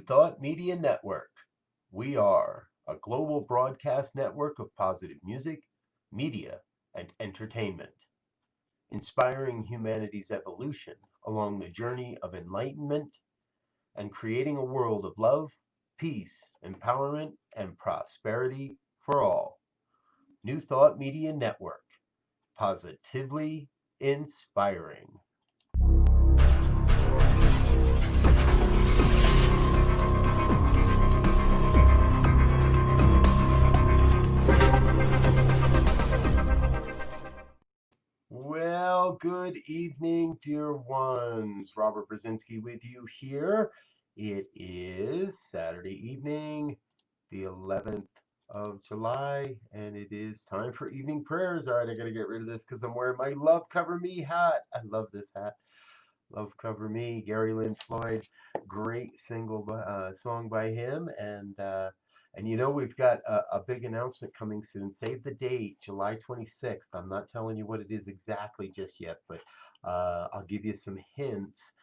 Thought Media Network. We are a global broadcast network of positive music, media, and entertainment, inspiring humanity's evolution along the journey of enlightenment and creating a world of love, peace, empowerment, and prosperity for all. New Thought Media Network, positively inspiring. Well, good evening, dear ones. Robert Brzezinski with you here. It is Saturday evening, the 11th of July, and it is time for evening prayers. All right, I got to get rid of this because I'm wearing my Love Cover Me hat. I love this hat. Love Cover Me, Gary Lynn Floyd, great song by him, and we've got a big announcement coming soon. Save the date, July 26th. I'm not telling you what it is exactly just yet, but I'll give you some hints.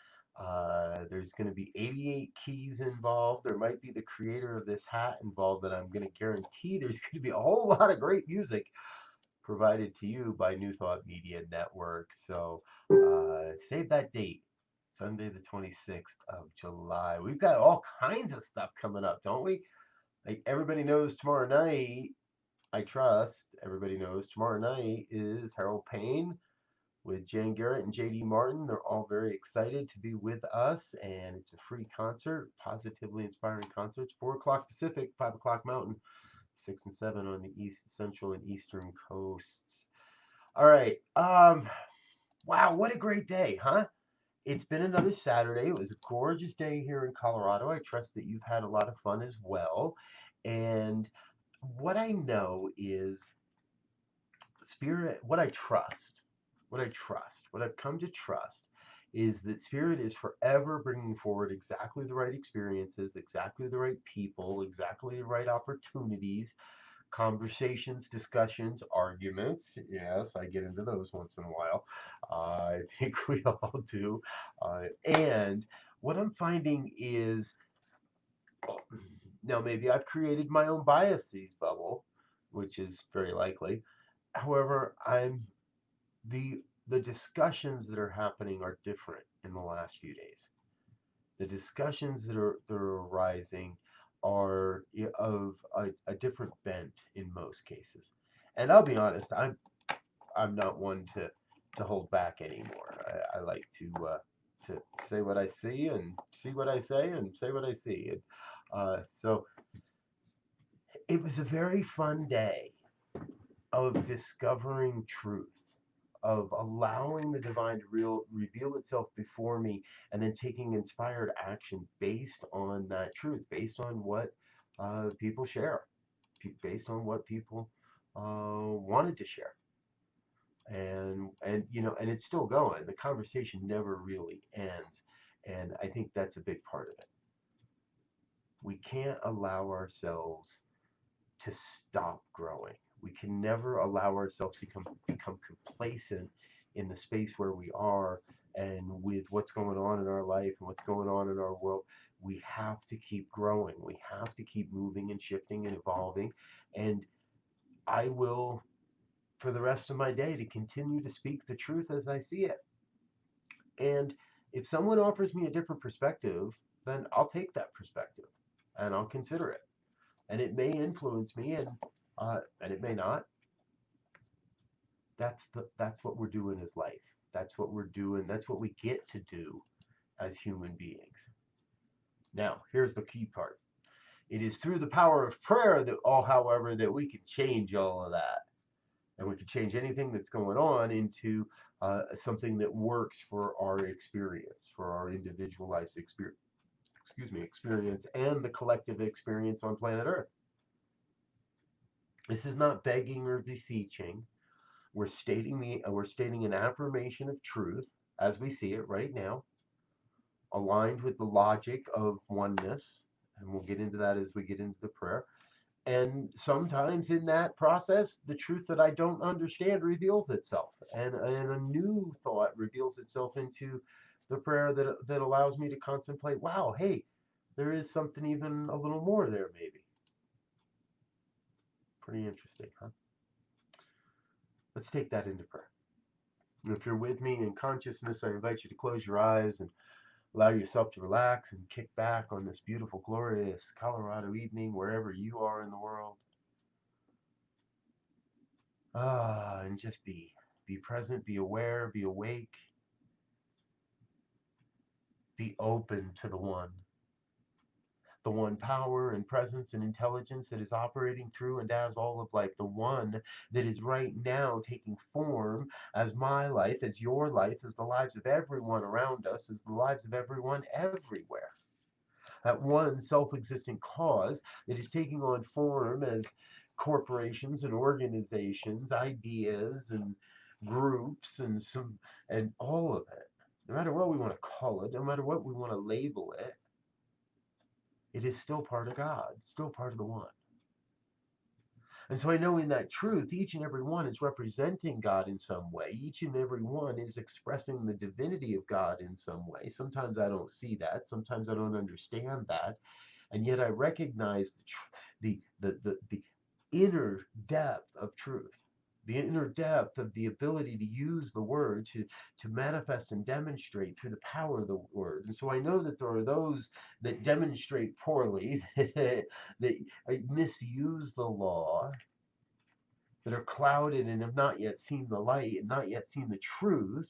There's going to be 88 keys involved. There might be the creator of this hat involved, and I'm going to guarantee there's going to be a whole lot of great music provided to you by New Thought Media Network. So save that date, Sunday the 26th of July. We've got all kinds of stuff coming up, don't we? Like everybody knows tomorrow night, I trust everybody knows tomorrow night is Harold Payne with Jan Garrett and JD Martin. They're all very excited to be with us, and it's a free concert, positively inspiring concerts, 4 o'clock Pacific, 5 o'clock Mountain, 6 and 7 on the East, Central, and Eastern coasts. All right. Wow, what a great day, huh? It's been another Saturday. It was a gorgeous day here in Colorado. I trust that you've had a lot of fun as well. And what I know is Spirit, what I've come to trust is that Spirit is forever bringing forward exactly the right experiences, exactly the right people, exactly the right opportunities, conversations, discussions, arguments. Yes, I get into those once in a while. I think we all do. And what I'm finding is now maybe I've created my own biases bubble, which is very likely. However, the discussions that are happening are different in the last few days. The discussions that are arising are of a different bent in most cases. And I'll be honest, I'm not one to hold back anymore. I like to say what I see and see what I say and say what I see. And so it was a very fun day of discovering truth, of allowing the divine to reveal itself before me, and then taking inspired action based on that truth, based on what people share, based on what people wanted to share. And it's still going. The conversation never really ends, and I think that's a big part of it. We can't allow ourselves to stop growing. We can never allow ourselves to become complacent in the space where we are and with what's going on in our life and what's going on in our world. We have to keep growing. We have to keep moving and shifting and evolving. And I will, for the rest of my day, to continue to speak the truth as I see it. And if someone offers me a different perspective, then I'll take that perspective and I'll consider it. And it may influence me, and it may not. That's what we're doing as life. That's what we're doing. That's what we get to do as human beings. Now, here's the key part. It is through the power of prayer however, that we can change all of that, and we can change anything that's going on into something that works for our experience, for our individualized experience. Experience and the collective experience on planet Earth. This is not begging or beseeching. We're stating an affirmation of truth as we see it right now, aligned with the logic of oneness, and we'll get into that as we get into the prayer. And sometimes in that process, the truth that I don't understand reveals itself, and a new thought reveals itself into the prayer that allows me to contemplate. Wow, hey, there is something even a little more there, maybe. Pretty interesting, huh? Let's take that into prayer. And if you're with me in consciousness, I invite you to close your eyes and allow yourself to relax and kick back on this beautiful, glorious Colorado evening, wherever you are in the world. And just be. Be present, be aware, be awake, be open to the one power and presence and intelligence that is operating through and as all of life, the one that is right now taking form as my life, as your life, as the lives of everyone around us, as the lives of everyone everywhere. That one self-existent cause that is taking on form as corporations and organizations, ideas and groups and all of it. No matter what we want to call it, no matter what we want to label it, it is still part of God, still part of the one. And so I know in that truth, each and every one is representing God in some way. Each and every one is expressing the divinity of God in some way. Sometimes I don't see that. Sometimes I don't understand that. And yet I recognize the inner depth of truth, the inner depth of the ability to use the word to manifest and demonstrate through the power of the word. And so I know that there are those that demonstrate poorly, that misuse the law, that are clouded and have not yet seen the light and not yet seen the truth.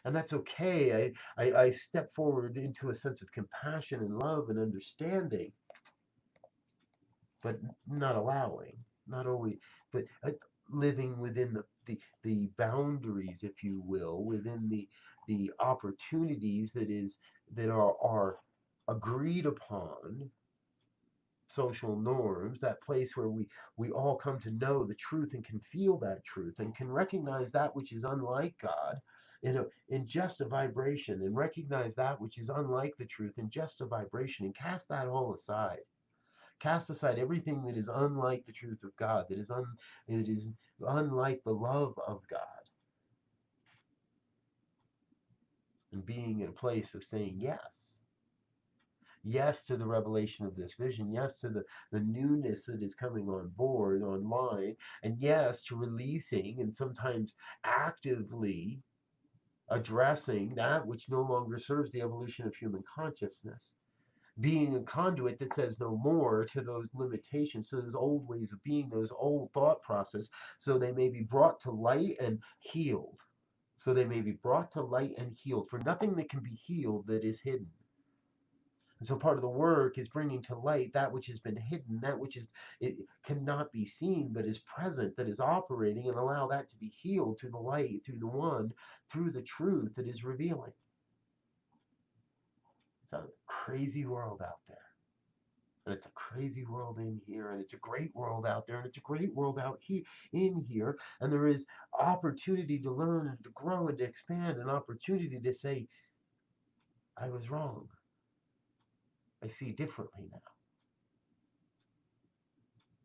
And that's okay. I step forward into a sense of compassion and love and understanding, but not allowing, not always, but living within the boundaries, if you will, within the opportunities that are agreed upon social norms, that place where we all come to know the truth and can feel that truth and can recognize that which is unlike God in just a vibration, and recognize that which is unlike the truth in just a vibration, and cast that all aside. Cast aside everything that is unlike the truth of God, that is unlike the love of God, and being in a place of saying yes. Yes to the revelation of this vision, yes to the newness that is coming on board online, and yes to releasing and sometimes actively addressing that which no longer serves the evolution of human consciousness, being a conduit that says no more to those limitations, to those old ways of being, those old thought process, so they may be brought to light and healed. So they may be brought to light and healed. For nothing that can be healed that is hidden. And so part of the work is bringing to light that which has been hidden, that which is it cannot be seen but is present, that is operating, and allow that to be healed through the light, through the one, through the truth that is revealing. It's a crazy world out there. And it's a crazy world in here, and it's a great world out there, and it's a great world out here in here. And there is opportunity to learn and to grow and to expand, an opportunity to say, I was wrong. I see differently now.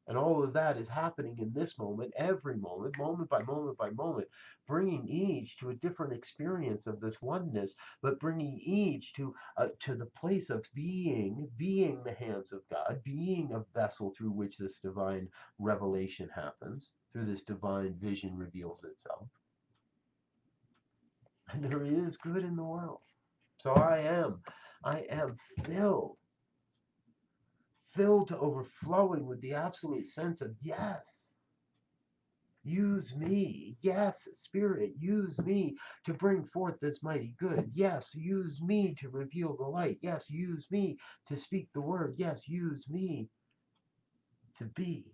And all of that is happening in this moment, every moment, moment by moment by moment, bringing each to a different experience of this oneness, but bringing each to the place of being the hands of God, being a vessel through which this divine revelation happens, through this divine vision reveals itself. And there is good in the world. So I am filled to overflowing with the absolute sense of yes. Use me. Yes, Spirit, use me to bring forth this mighty good. Yes, use me to reveal the light. Yes, use me to speak the word. Yes, use me to be.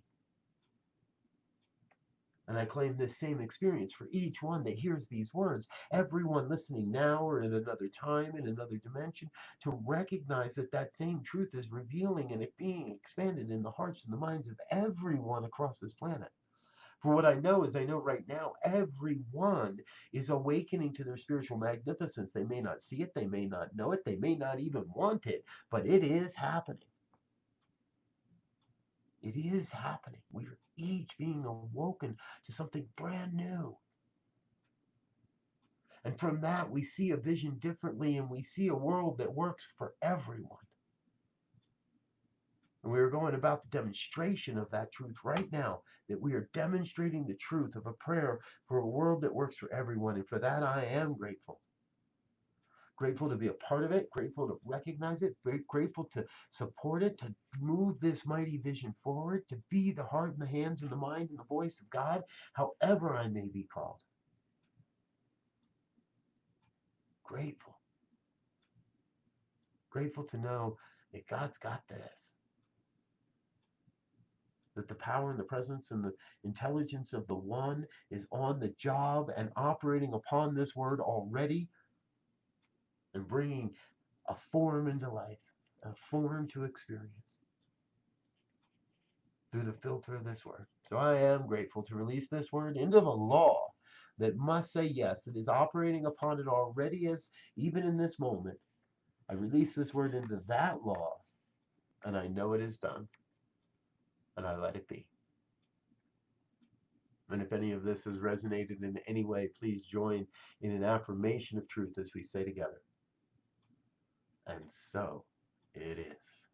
And I claim this same experience for each one that hears these words, everyone listening now or at another time, in another dimension, to recognize that that same truth is revealing and it being expanded in the hearts and the minds of everyone across this planet. For what I know is I know right now everyone is awakening to their spiritual magnificence. They may not see it, they may not know it, they may not even want it, but it is happening. It is happening. We are each being awoken to something brand new. And from that, we see a vision differently, and we see a world that works for everyone. And we are going about the demonstration of that truth right now, that we are demonstrating the truth of a prayer for a world that works for everyone. And for that, I am grateful. Grateful to be a part of it, grateful to recognize it, grateful to support it, to move this mighty vision forward, to be the heart and the hands and the mind and the voice of God, however I may be called. Grateful. Grateful to know that God's got this. That the power and the presence and the intelligence of the One is on the job and operating upon this word already and bringing a form into life, a form to experience through the filter of this word. So I am grateful to release this word into the law that must say yes, that is operating upon it already, as even in this moment. I release this word into that law, and I know it is done, and I let it be. And if any of this has resonated in any way, please join in an affirmation of truth as we say together. And so it is.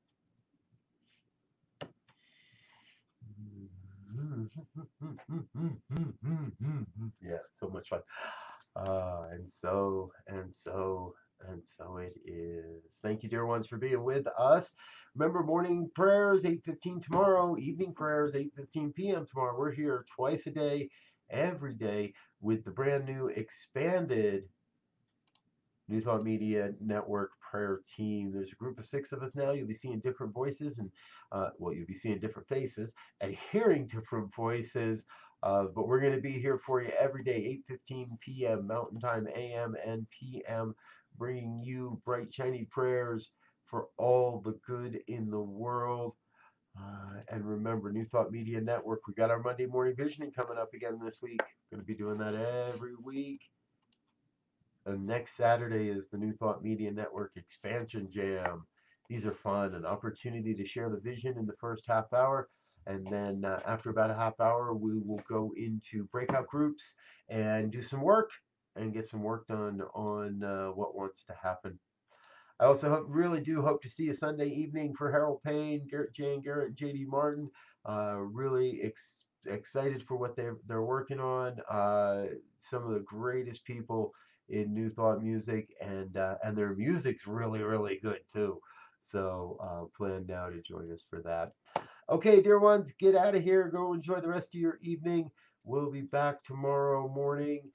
Yeah, so much fun. And so it is. Thank you, dear ones, for being with us. Remember, morning prayers 8:15 tomorrow, evening prayers 8:15 p.m. tomorrow. We're here twice a day, every day, with the brand new expanded New Thought Media Network prayer team. There's a group of 6 of us now. You'll be seeing different voices and, you'll be seeing different faces and hearing different voices. But we're going to be here for you every day, 8:15 p.m. Mountain Time, a.m. and p.m., bringing you bright, shiny prayers for all the good in the world. And remember, New Thought Media Network, we got our Monday morning visioning coming up again this week. Going to be doing that every week. And next Saturday is the New Thought Media Network Expansion Jam. These are fun, an opportunity to share the vision in the first half hour. And then after about a half hour, we will go into breakout groups and do some work and get some work done on what wants to happen. I also really do hope to see you Sunday evening for Harold Payne, Jane Garrett, and JD Martin. Really excited for what they're working on. Some of the greatest people in New Thought music, and their music's really, really good too. So plan now to join us for that. Okay, dear ones, get out of here. Go enjoy the rest of your evening. We'll be back tomorrow morning,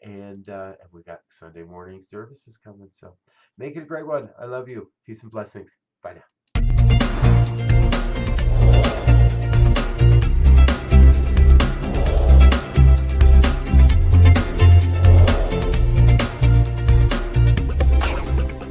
and we got Sunday morning services coming. So make it a great one. I love you. Peace and blessings. Bye now.